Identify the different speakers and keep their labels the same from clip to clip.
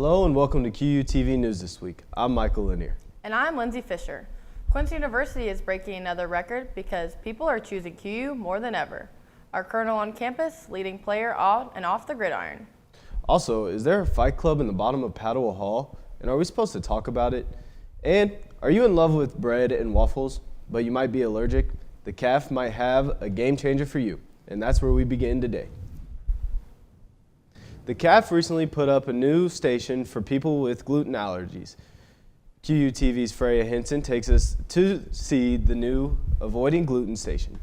Speaker 1: Hello and welcome to QUTV News This Week. I'm Michael Lanier.
Speaker 2: And I'm Lindsay Fisher. Quincy University is breaking another record because people are choosing QU more than ever. Our Colonel on campus, leading player on and off the gridiron.
Speaker 1: Also, is there a fight club in the bottom of Padua Hall? And are we supposed to talk about it? And are you in love with bread and waffles, but you might be allergic? The CAF might have a game changer for you, and that's where we begin today. The CAF recently put up a new station for people with gluten allergies. QUTV's Freya Henson takes us to see the new Avoiding Gluten station.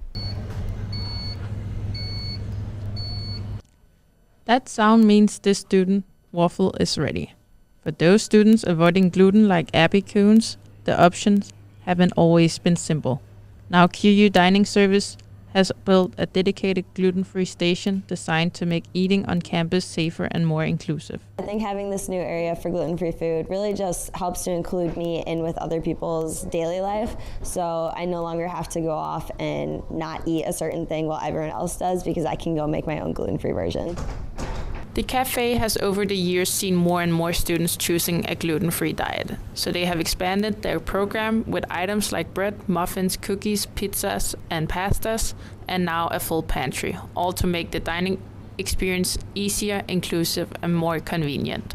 Speaker 3: That sound means this student waffle is ready. For those students avoiding gluten like Abby Coons, the options haven't always been simple. Now QU Dining Service has built a dedicated gluten-free station designed to make eating on campus safer and more inclusive.
Speaker 4: I think having this new area for gluten-free food really just helps to include me in with other people's daily life, so I no longer have to go off and not eat a certain thing while everyone else does because I can go make my own gluten-free version.
Speaker 3: The cafe has over the years seen more and more students choosing a gluten-free diet, so they have expanded their program with items like bread, muffins, cookies, pizzas, and pastas, and now a full pantry, all to make the dining experience easier, inclusive, and more convenient.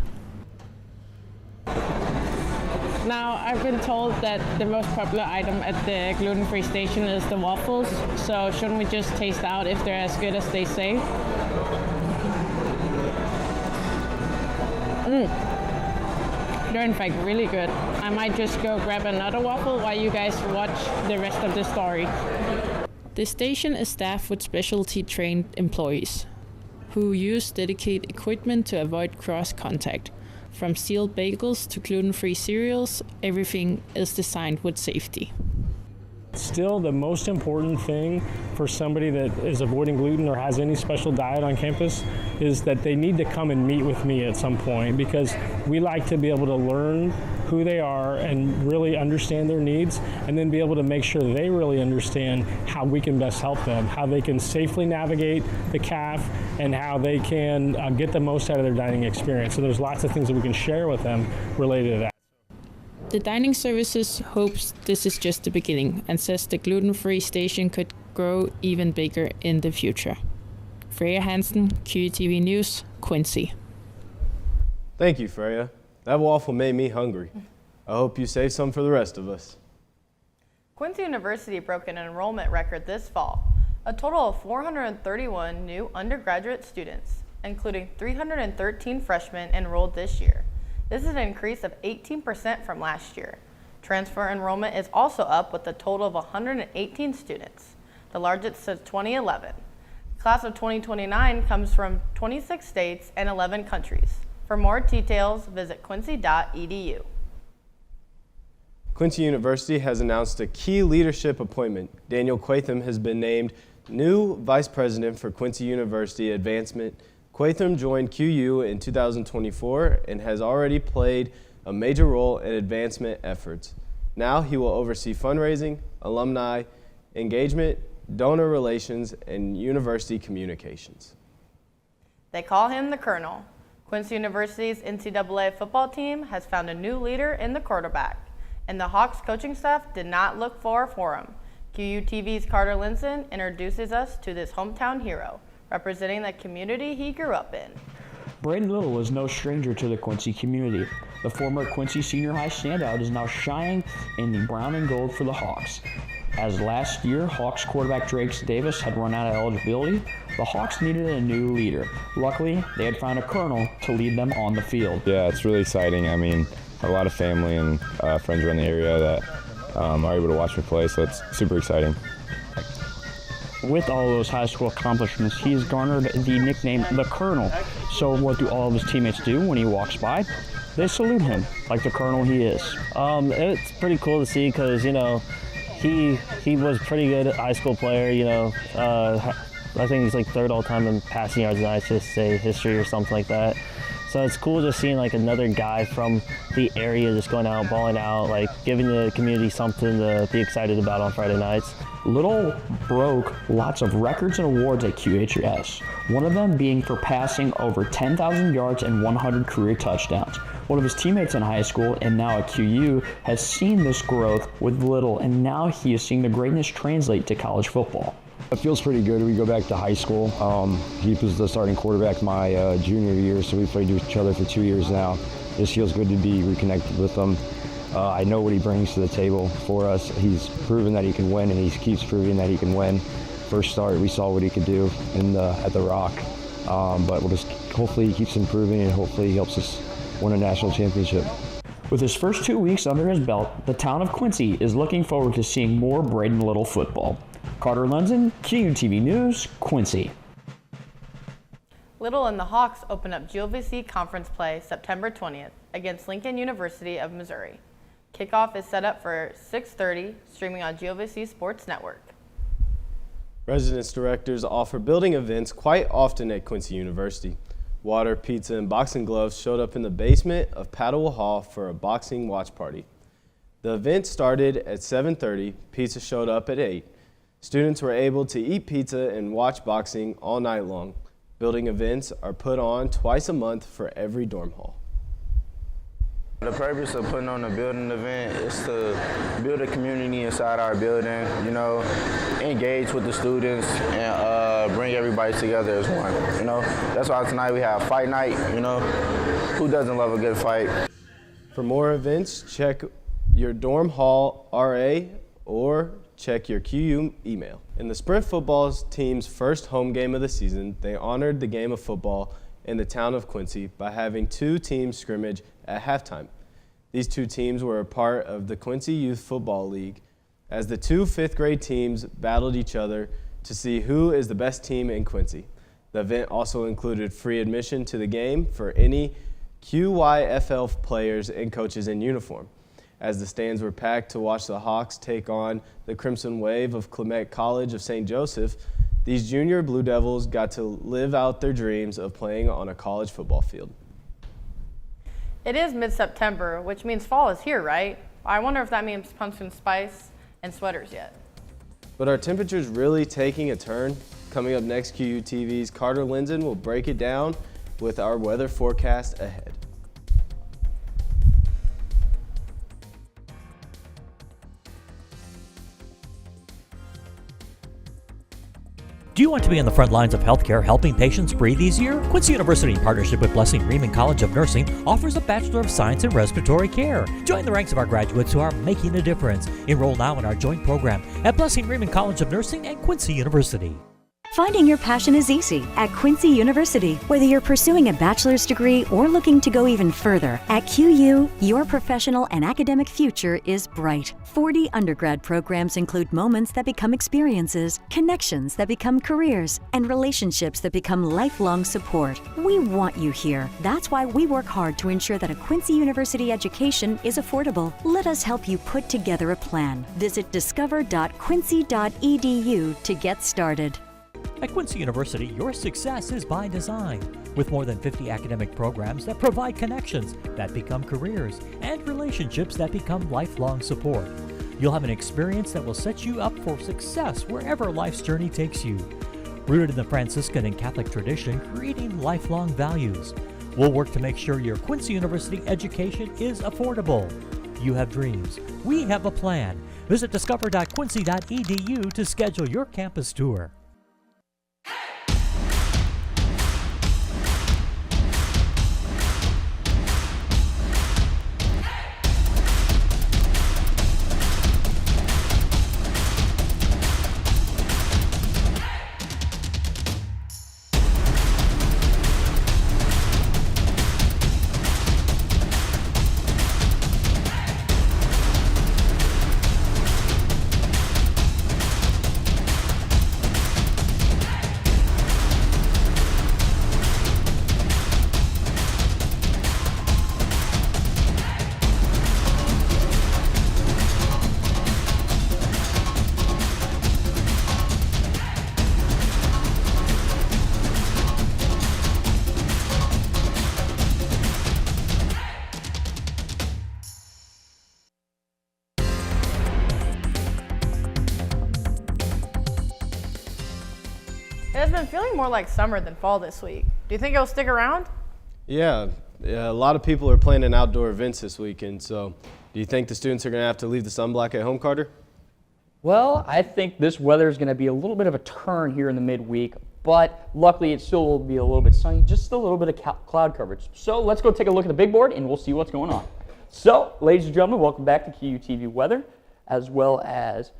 Speaker 3: Now, I've been told that the most popular item at the gluten-free station is the waffles, so shouldn't we just taste out if they're as good as they say? They're in fact really good. I might just go grab another waffle while you guys watch the rest of the story. The station is staffed with specialty trained employees who use dedicated equipment to avoid cross contact. From sealed bagels to gluten-free cereals, everything is designed with safety.
Speaker 5: Still, the most important thing for somebody that is avoiding gluten or has any special diet on campus is that they need to come and meet with me at some point, because we like to be able to learn who they are and really understand their needs, and then be able to make sure they really understand how we can best help them, how they can safely navigate the CAF, and how they can get the most out of their dining experience. So there's lots of things that we can share with them related to that.
Speaker 3: The dining services hopes this is just the beginning and says the gluten-free station could grow even bigger in the future. Freya Hansen, QUTV News, Quincy.
Speaker 1: Thank you, Freya. That waffle made me hungry. I hope you save some for the rest of us.
Speaker 2: Quincy University broke an enrollment record this fall. A total of 431 new undergraduate students, including 313 freshmen, enrolled this year. This is an increase of 18% from last year. Transfer enrollment is also up with a total of 118 students, the largest since 2011. The class of 2029 comes from 26 states and 11 countries. For more details, visit quincy.edu.
Speaker 1: Quincy University has announced a key leadership appointment. Daniel Quatham has been named new Vice President for Quincy University Advancement. Quatham joined QU in 2024 and has already played a major role in advancement efforts. Now he will oversee fundraising, alumni engagement, donor relations, and university communications.
Speaker 2: They call him the Colonel. Quincy University's NCAA football team has found a new leader in the quarterback, and the Hawks coaching staff did not look far for him. QUTV's Carter Linson introduces us to this hometown hero, representing the community he grew up in.
Speaker 6: Braden Little is no stranger to the Quincy community. The former Quincy Senior High standout is now shining in the brown and gold for the Hawks. As last year, Hawks quarterback Drake Davis had run out of eligibility, the Hawks needed a new leader. Luckily, they had found a colonel to lead them on the field.
Speaker 7: Yeah, it's really exciting. I mean, a lot of family and friends around the area that are able to watch me play, so it's super exciting.
Speaker 6: With all those high school accomplishments, he's garnered the nickname the Colonel. So what do all of his teammates do when he walks by? They salute him like the Colonel he is.
Speaker 8: It's pretty cool to see because, you know, he was pretty good high school player, you know. I think he's like third all time in passing yards in ICSA history or something like that. So it's cool just seeing like another guy from the area just going out, balling out, like giving the community something to be excited about on Friday nights.
Speaker 6: Little broke lots of records and awards at QHS, one of them being for passing over 10,000 yards and 100 career touchdowns. One of his teammates in high school and now at QU has seen this growth with Little, and now he is seeing the greatness translate to college football.
Speaker 7: It feels pretty good. We go back to high school. He was the starting quarterback my junior year, so we played with each other for 2 years now. It just feels good to be reconnected with him. I know what he brings to the table for us. He's proven that he can win, and he keeps proving that he can win. First start, we saw what he could do at the Rock, but we'll just hopefully he keeps improving, and hopefully he helps us win a national championship.
Speaker 6: With his first 2 weeks under his belt, the town of Quincy is looking forward to seeing more Braden Little football. Carter Lundzen, QUTV News, Quincy.
Speaker 2: Little and the Hawks open up GLVC conference play September 20th against Lincoln University of Missouri. Kickoff is set up for 6:30, streaming on GLVC Sports Network.
Speaker 1: Residence directors offer building events quite often at Quincy University. Water, pizza, and boxing gloves showed up in the basement of Paddle Hall for a boxing watch party. The event started at 7:30, pizza showed up at 8. Students were able to eat pizza and watch boxing all night long. Building events are put on twice a month for every dorm hall.
Speaker 9: The purpose of putting on a building event is to build a community inside our building, you know, engage with the students and bring everybody together as one, you know. That's why tonight we have fight night, you know. Who doesn't love a good fight?
Speaker 1: For more events, check your dorm hall RA or check your QU email. In the Sprint football team's first home game of the season, they honored the game of football in the town of Quincy by having 2 teams scrimmage at halftime. These 2 teams were a part of the Quincy Youth Football League, as the 2 fifth-grade teams battled each other to see who is the best team in Quincy. The event also included free admission to the game for any QYFL players and coaches in uniform. As the stands were packed to watch the Hawks take on the Crimson Wave of Clement College of St. Joseph, these junior Blue Devils got to live out their dreams of playing on a college football field.
Speaker 2: It is mid-September, which means fall is here, right? I wonder if that means pumpkin spice and sweaters yet.
Speaker 1: But are temperatures really taking a turn? Coming up next, QUTV's Carter Lundzen will break it down with our weather forecast ahead.
Speaker 10: Do you want to be on the front lines of healthcare, helping patients breathe easier? Quincy University, in partnership with Blessing Riemann College of Nursing, offers a Bachelor of Science in Respiratory Care. Join the ranks of our graduates who are making a difference. Enroll now in our joint program at Blessing Riemann College of Nursing and Quincy University.
Speaker 11: Finding your passion is easy at Quincy University. Whether you're pursuing a bachelor's degree or looking to go even further, at QU, your professional and academic future is bright. 40 undergrad programs include moments that become experiences, connections that become careers, and relationships that become lifelong support. We want you here. That's why we work hard to ensure that a Quincy University education is affordable. Let us help you put together a plan. Visit discover.quincy.edu to get started.
Speaker 10: At Quincy University, your success is by design. With more than 50 academic programs that provide connections that become careers and relationships that become lifelong support, you'll have an experience that will set you up for success wherever life's journey takes you. Rooted in the Franciscan and Catholic tradition, creating lifelong values. We'll work to make sure your Quincy University education is affordable. You have dreams. We have a plan. Visit discover.quincy.edu to schedule your campus tour.
Speaker 2: been feeling more like summer than fall this week. Do you think it'll stick around?
Speaker 1: Yeah, a lot of people are planning outdoor events this weekend, so do you think the students are going to have to leave the sunblock at home, Carter?
Speaker 12: Well, I think this weather is going to be a little bit of a turn here in the midweek, but luckily it still will be a little bit sunny, just a little bit of cloud coverage. So let's go take a look at the big board and we'll see what's going on. So, ladies and gentlemen, welcome back to QUTV weather, as well as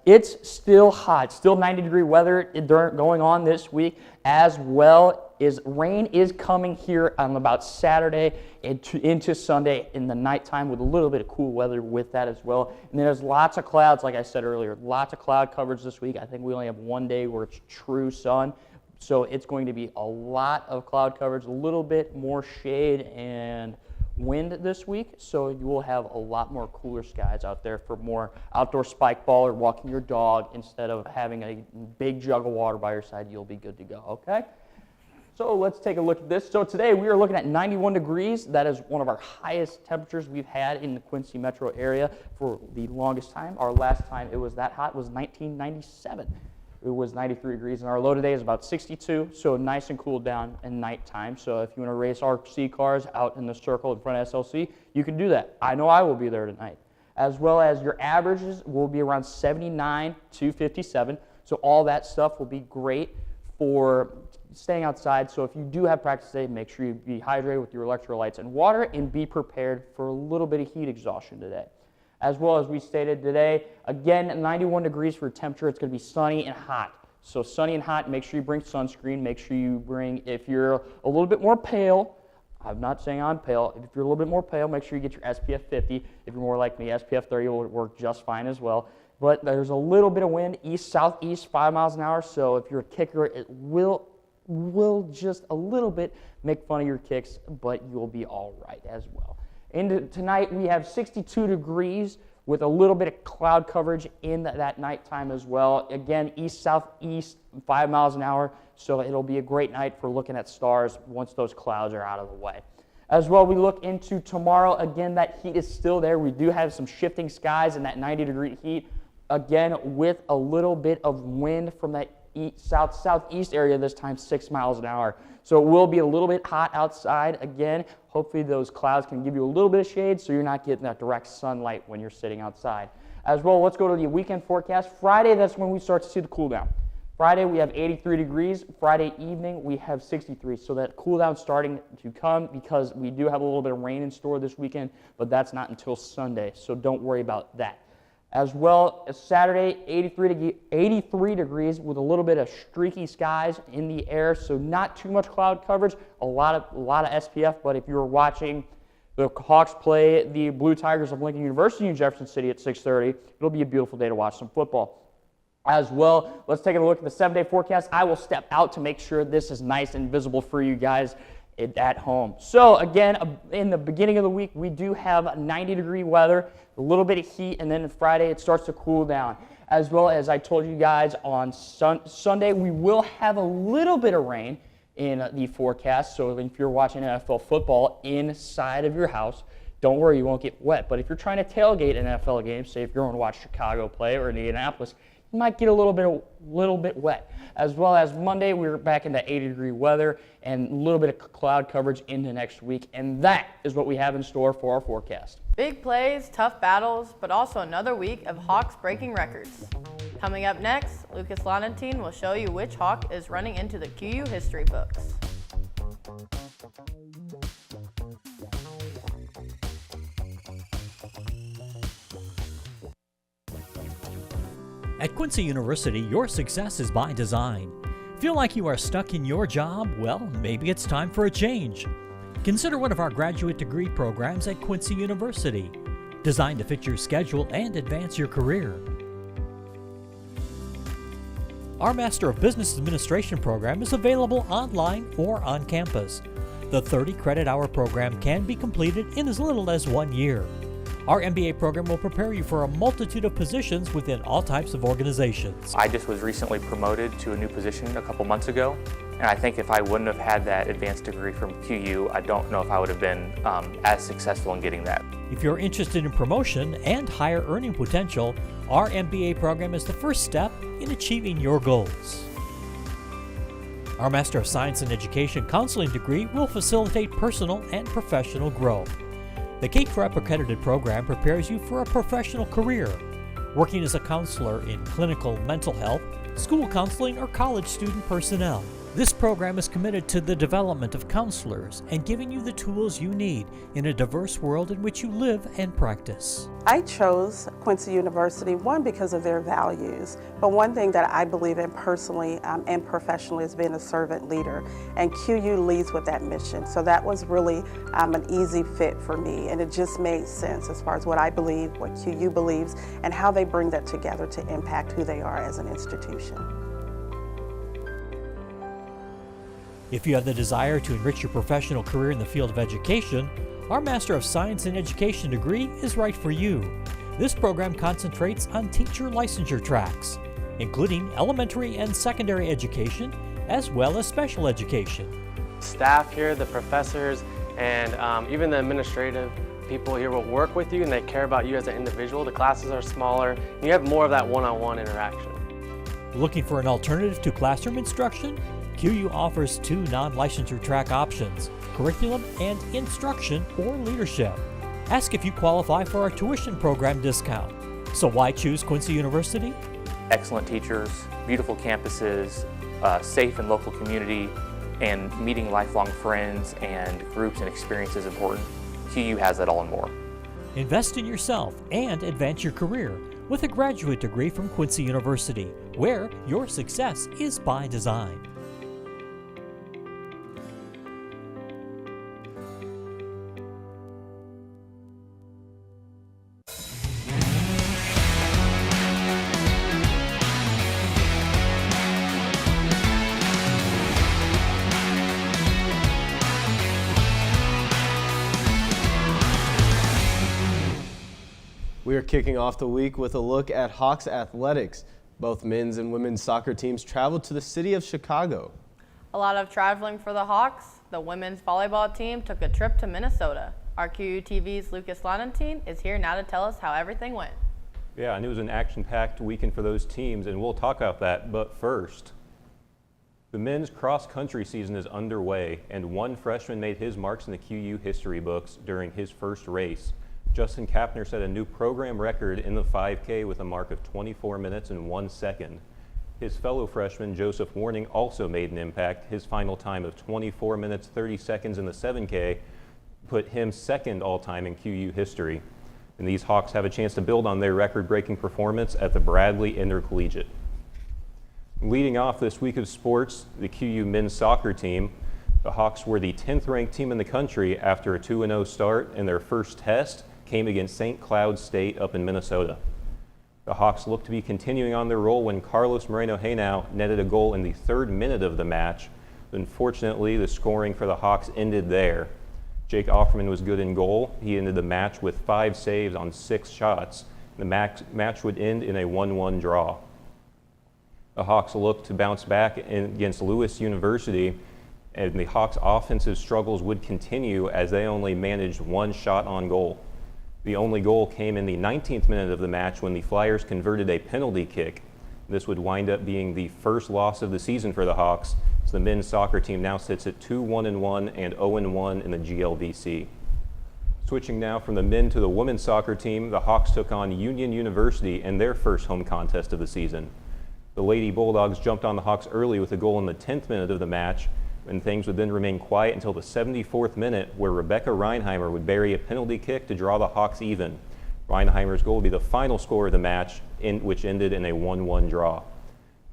Speaker 12: it's still hot, still 90-degree weather going on this week, as well as rain is coming here on about Saturday into Sunday in the nighttime with a little bit of cool weather with that as well. And there's lots of clouds, like I said earlier, lots of cloud coverage this week. I think we only have one day where it's true sun, so it's going to be a lot of cloud coverage, a little bit more shade and wind this week, so you will have a lot more cooler skies out there for more outdoor spike ball or walking your dog. Instead of having a big jug of water by your side, you'll be good to go, okay? So let's take a look at this. So today we are looking at 91 degrees. That is one of our highest temperatures we've had in the Quincy metro area for the longest time. Our last time it was that hot was 1997. It was 93 degrees, and our low today is about 62, so nice and cool down at nighttime. So if you want to race RC cars out in the circle in front of SLC, you can do that. I know I will be there tonight. As well as your averages will be around 79 to 57, so all that stuff will be great for staying outside. So if you do have practice today, make sure you be hydrated with your electrolytes and water, and be prepared for a little bit of heat exhaustion today. As well as we stated today, again, 91 degrees for temperature. It's going to be sunny and hot. So sunny and hot, make sure you bring sunscreen. Make sure you bring, if you're a little bit more pale, I'm not saying I'm pale. If you're a little bit more pale, make sure you get your SPF 50. If you're more like me, SPF 30 will work just fine as well. But there's a little bit of wind, east-southeast, 5 miles an hour. So if you're a kicker, it will just a little bit make fun of your kicks, but you'll be all right as well. And tonight we have 62 degrees with a little bit of cloud coverage in that nighttime as well. Again, east-southeast, 5 miles an hour, so it'll be a great night for looking at stars once those clouds are out of the way. As well, we look into tomorrow. Again, that heat is still there. We do have some shifting skies and that 90-degree heat, again, with a little bit of wind from that southeast area, this time 6 miles an hour. So it will be a little bit hot outside. Again, hopefully those clouds can give you a little bit of shade so you're not getting that direct sunlight when you're sitting outside. As well, let's go to the weekend forecast. Friday, that's when we start to see the cool down. Friday, we have 83 degrees. Friday evening, we have 63. So that cool down starting to come, because we do have a little bit of rain in store this weekend, but that's not until Sunday, so don't worry about that. As well as Saturday, 83 degrees with a little bit of streaky skies in the air, so not too much cloud coverage, a lot of SPF. But if you're watching the Hawks play the Blue Tigers of Lincoln University in Jefferson City at 6:30, it'll be a beautiful day to watch some football. As well, let's take a look at the 7-day forecast. I will step out to make sure this is nice and visible for you guys at home. So again, in the beginning of the week, we do have 90-degree weather, a little bit of heat, and then Friday it starts to cool down. As well as I told you guys on Sunday, we will have a little bit of rain in the forecast. So if you're watching NFL football inside of your house, don't worry, you won't get wet. But if you're trying to tailgate an NFL game, say if you're going to watch Chicago play or Indianapolis, you might get a little bit wet. As well as Monday, we're back into 80-degree weather and a little bit of cloud coverage into next week. And that is what we have in store for our forecast.
Speaker 2: Big plays, tough battles, but also another week of Hawks breaking records. Coming up next, Lucas Lonantine will show you which Hawk is running into the QU history books.
Speaker 10: At Quincy University, your success is by design. Feel like you are stuck in your job? Well, maybe it's time for a change. Consider one of our graduate degree programs at Quincy University, designed to fit your schedule and advance your career. Our Master of Business Administration program is available online or on campus. The 30-credit-hour program can be completed in as little as 1 year. Our MBA program will prepare you for a multitude of positions within all types of organizations.
Speaker 13: I just was recently promoted to a new position a couple months ago, and I think if I wouldn't have had that advanced degree from QU, I don't know if I would have been as successful in getting that.
Speaker 10: If you're interested in promotion and higher earning potential, our MBA program is the first step in achieving your goals. Our Master of Science in Education counseling degree will facilitate personal and professional growth. The K-Prep accredited program prepares you for a professional career, working as a counselor in clinical mental health, school counseling, or college student personnel. This program is committed to the development of counselors and giving you the tools you need in a diverse world in which you live and practice.
Speaker 14: I chose Quincy University, one, because of their values, but one thing that I believe in personally and professionally is being a servant leader, and QU leads with that mission. So that was really an easy fit for me, and it just made sense as far as what I believe, what QU believes, and how they bring that together to impact who they are as an institution.
Speaker 10: If you have the desire to enrich your professional career in the field of education, our Master of Science in Education degree is right for you. This program concentrates on teacher licensure tracks, including elementary and secondary education, as well as special education.
Speaker 15: Staff here, the professors, and even the administrative people here will work with you and they care about you as an individual. The classes are smaller, and you have more of that one-on-one interaction.
Speaker 10: Looking for an alternative to classroom instruction? QU offers 2 non-licensure track options, curriculum and instruction or leadership. Ask if you qualify for our tuition program discount. So why choose Quincy University?
Speaker 13: Excellent teachers, beautiful campuses, safe and local community, and meeting lifelong friends and groups and experiences important. QU has that all and more.
Speaker 10: Invest in yourself and advance your career with a graduate degree from Quincy University, where your success is by design.
Speaker 1: We are kicking off the week with a look at Hawks athletics. Both men's and women's soccer teams traveled to the city of Chicago.
Speaker 2: A lot of traveling for the Hawks. The women's volleyball team took a trip to Minnesota. Our QUTV's Lucas Lonantine is here now to tell us how everything went.
Speaker 16: Yeah, and it was an action-packed weekend for those teams, and we'll talk about that. But first, the men's cross-country season is underway, and one freshman made his marks in the QU history books during his first race. Justin Kapner set a new program record in the 5K with a mark of 24 minutes and 1 second. His fellow freshman, Joseph Warning, also made an impact. His final time of 24 minutes 30 seconds in the 7K put him second all-time in QU history. And these Hawks have a chance to build on their record-breaking performance at the Bradley Intercollegiate. Leading off this week of sports, the QU men's soccer team. The Hawks were the 10th ranked team in the country after a 2-0 start in their first test came against St. Cloud State up in Minnesota. The Hawks looked to be continuing on their roll when Carlos Moreno-Henao netted a goal in the 3rd minute of the match. Unfortunately, the scoring for the Hawks ended there. Jake Offerman was good in goal. He ended the match with 5 saves on 6 shots. The match would end in a 1-1 draw. The Hawks looked to bounce back against Lewis University, and the Hawks' offensive struggles would continue as they only managed 1 shot on goal. The only goal came in the 19th minute of the match when the Flyers converted a penalty kick. This would wind up being the first loss of the season for the Hawks, so the men's soccer team now sits at 2-1-1 and 0-1 in the GLVC. Switching now from the men to the women's soccer team, the Hawks took on Union University in their first home contest of the season. The Lady Bulldogs jumped on the Hawks early with a goal in the 10th minute of the match, and things would then remain quiet until the 74th minute, where Rebecca Reinheimer would bury a penalty kick to draw the Hawks even. Reinheimer's goal would be the final score of the match, which ended in a 1-1 draw.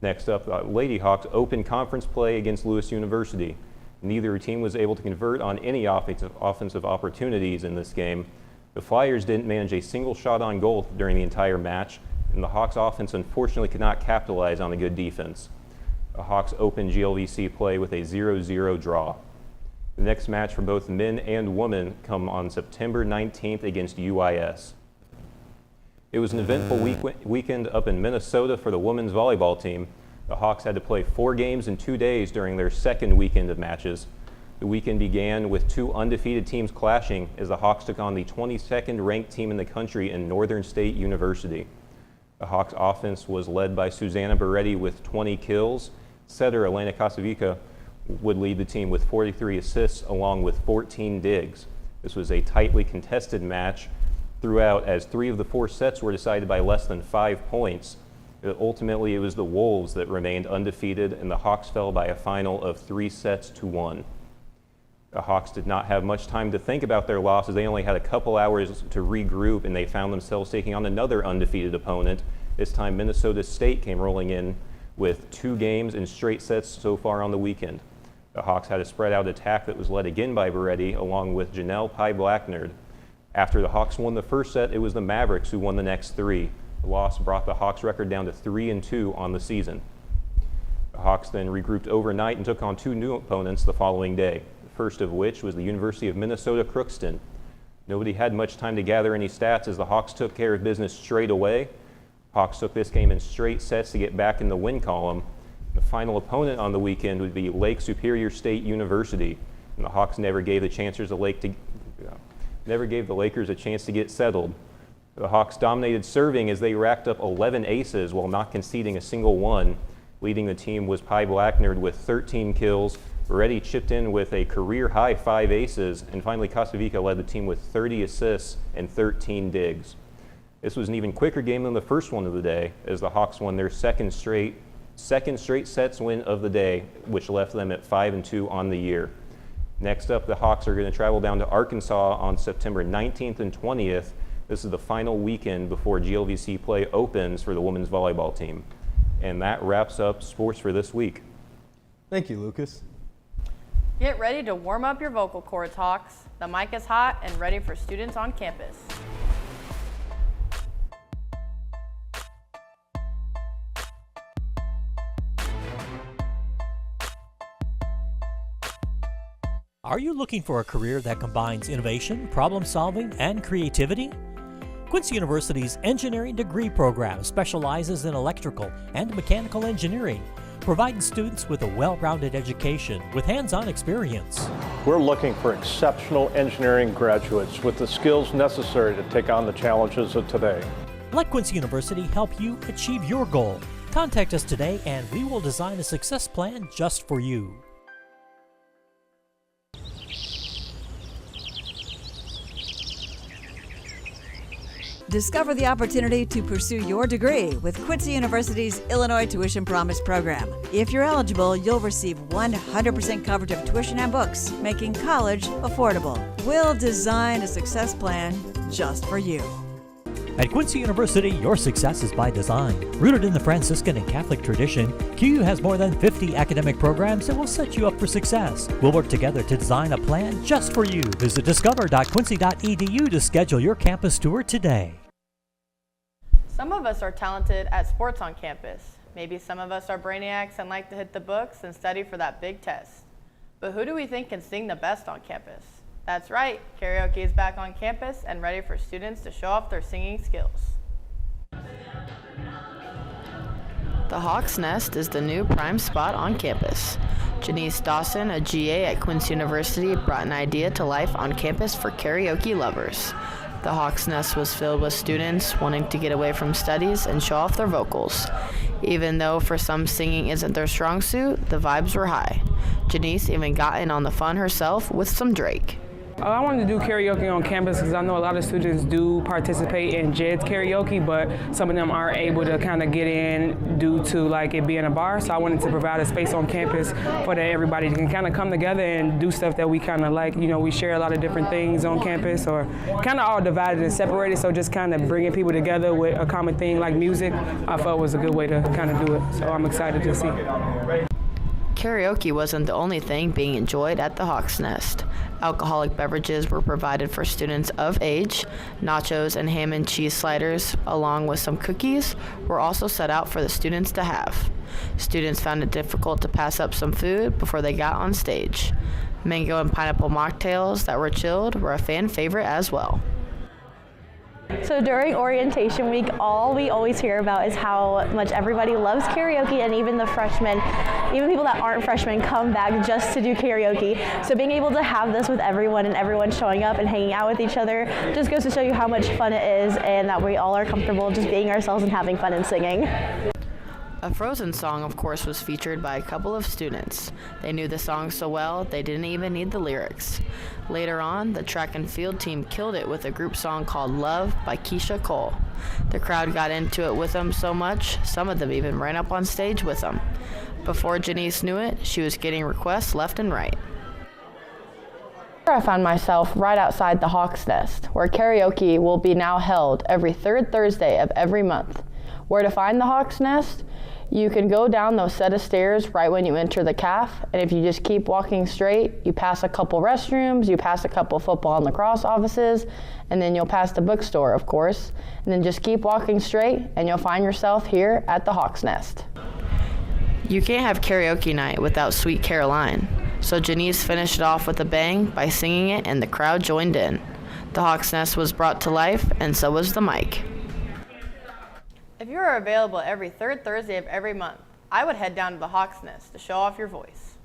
Speaker 16: Next up, Lady Hawks opened conference play against Lewis University. Neither team was able to convert on any offensive opportunities in this game. The Flyers didn't manage a single shot on goal during the entire match, and the Hawks offense unfortunately could not capitalize on the good defense. The Hawks opened GLVC play with a 0-0 draw. The next match for both men and women come on September 19th against UIS. It was an eventful weekend up in Minnesota for the women's volleyball team. The Hawks had to play 4 games in 2 days during their second weekend of matches. The weekend began with 2 undefeated teams clashing as the Hawks took on the 22nd ranked team in the country in Northern State University. The Hawks offense was led by Susanna Beretti with 20 kills. Setter Elena Casavica would lead the team with 43 assists along with 14 digs. This was a tightly contested match throughout, as 3 of the 4 sets were decided by less than 5 points. Ultimately, it was the Wolves that remained undefeated, and the Hawks fell by a final of 3-1. The Hawks did not have much time to think about their losses. They only had a couple hours to regroup, and they found themselves taking on another undefeated opponent. This time, Minnesota State came rolling in with 2 games in straight sets so far on the weekend. The Hawks had a spread-out attack that was led again by Beretti, along with Janelle Pye-Blacknard. After the Hawks won the first set, it was the Mavericks who won the next 3. The loss brought the Hawks record down to 3-2 on the season. The Hawks then regrouped overnight and took on 2 new opponents the following day, the first of which was the University of Minnesota Crookston. Nobody had much time to gather any stats as the Hawks took care of business straight away. Hawks took this game in straight sets to get back in the win column. The final opponent on the weekend would be Lake Superior State University, and the Hawks never gave the Lakers a chance to get settled. The Hawks dominated serving as they racked up 11 aces while not conceding a single one. Leading the team was Pye-Blacknard with 13 kills. Beretti chipped in with a career-high 5 aces, and finally Costavica led the team with 30 assists and 13 digs. This was an even quicker game than the first one of the day, as the Hawks won their second straight sets win of the day, which left them at 5-2 on the year. Next up, the Hawks are going to travel down to Arkansas on September 19th and 20th. This is the final weekend before GLVC play opens for the women's volleyball team. And that wraps up sports for this week.
Speaker 1: Thank you, Lucas.
Speaker 2: Get ready to warm up your vocal cords, Hawks. The mic is hot and ready for students on campus.
Speaker 10: Are you looking for a career that combines innovation, problem solving, and creativity? Quincy University's engineering degree program specializes in electrical and mechanical engineering, providing students with a well-rounded education with hands-on experience.
Speaker 17: We're looking for exceptional engineering graduates with the skills necessary to take on the challenges of today.
Speaker 10: Let Quincy University help you achieve your goal. Contact us today and we will design a success plan just for you.
Speaker 18: Discover the opportunity to pursue your degree with Quincy University's Illinois Tuition Promise program. If you're eligible, you'll receive 100% coverage of tuition and books, making college affordable. We'll design a success plan just for you.
Speaker 10: At Quincy University, your success is by design. Rooted in the Franciscan and Catholic tradition, QU has more than 50 academic programs that will set you up for success. We'll work together to design a plan just for you. Visit discover.quincy.edu to schedule your campus tour today.
Speaker 2: Some of us are talented at sports on campus. Maybe some of us are brainiacs and like to hit the books and study for that big test. But who do we think can sing the best on campus? That's right, karaoke is back on campus and ready for students to show off their singing skills. The Hawk's Nest is the new prime spot on campus. Janice Dawson, a GA at Quincy University, brought an idea to life on campus for karaoke lovers. The Hawk's Nest was filled with students wanting to get away from studies and show off their vocals. Even though for some singing isn't their strong suit, the vibes were high. Janice even got in on the fun herself with some Drake.
Speaker 19: I wanted to do karaoke on campus because I know a lot of students do participate in JED's karaoke, but some of them aren't able to kind of get in due to like it being a bar. So I wanted to provide a space on campus for that everybody can kind of come together and do stuff that we kind of like. You know, we share a lot of different things on campus, or kind of all divided and separated. So just kind of bringing people together with a common thing like music, I felt was a good way to kind of do it. So I'm excited to see.
Speaker 2: Karaoke wasn't the only thing being enjoyed at the Hawk's Nest. Alcoholic beverages were provided for students of age. Nachos and ham and cheese sliders, along with some cookies, were also set out for the students to have. Students found it difficult to pass up some food before they got on stage. Mango and pineapple mocktails that were chilled were a fan favorite as well.
Speaker 20: So during orientation week, all we always hear about is how much everybody loves karaoke, and even the freshmen, even people that aren't freshmen, come back just to do karaoke. So being able to have this with everyone and everyone showing up and hanging out with each other just goes to show you how much fun it is and that we all are comfortable just being ourselves and having fun and singing.
Speaker 2: A Frozen song, of course, was featured by a couple of students. They knew the song so well, they didn't even need the lyrics. Later on, the track and field team killed it with a group song called Love by Keisha Cole. The crowd got into it with them so much, some of them even ran up on stage with them. Before Janice knew it, she was getting requests left and right. I found myself right outside the Hawk's Nest, where karaoke will be now held every third Thursday of every month. Where to find the Hawk's Nest? You can go down those set of stairs right when you enter the CAF, and if you just keep walking straight, you pass a couple restrooms, you pass a couple football and lacrosse offices, and then you'll pass the bookstore, of course, and then just keep walking straight, and you'll find yourself here at the Hawk's Nest. You can't have karaoke night without Sweet Caroline, so Janice finished it off with a bang by singing it, and the crowd joined in. The Hawk's Nest was brought to life, and so was the mic. If you are available every third Thursday of every month, I would head down to the Hawk's Nest to show off your voice.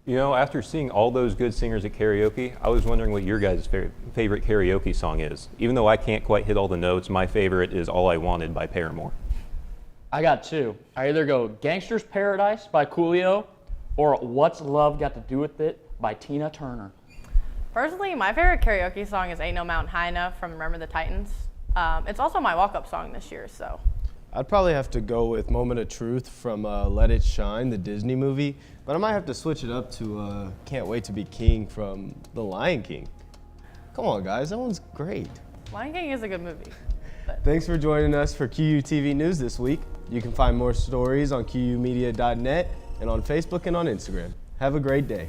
Speaker 16: You know, after seeing all those good singers at karaoke, I was wondering what your guys' favorite karaoke song is. Even though I can't quite hit all the notes, my favorite is All I Wanted by Paramore.
Speaker 12: I got two. I either go Gangster's Paradise by Coolio or What's Love Got to Do With It by Tina Turner.
Speaker 2: Personally, my favorite karaoke song is Ain't No Mountain High Enough from Remember the Titans. It's also my walk-up song this year, so.
Speaker 1: I'd probably have to go with Moment of Truth from Let It Shine, the Disney movie, but I might have to switch it up to Can't Wait to Be King from The Lion King. Come on, guys, that one's great.
Speaker 2: Lion King is a good movie.
Speaker 1: Thanks for joining us for QUTV News this week. You can find more stories on QUmedia.net and on Facebook and on Instagram. Have a great day.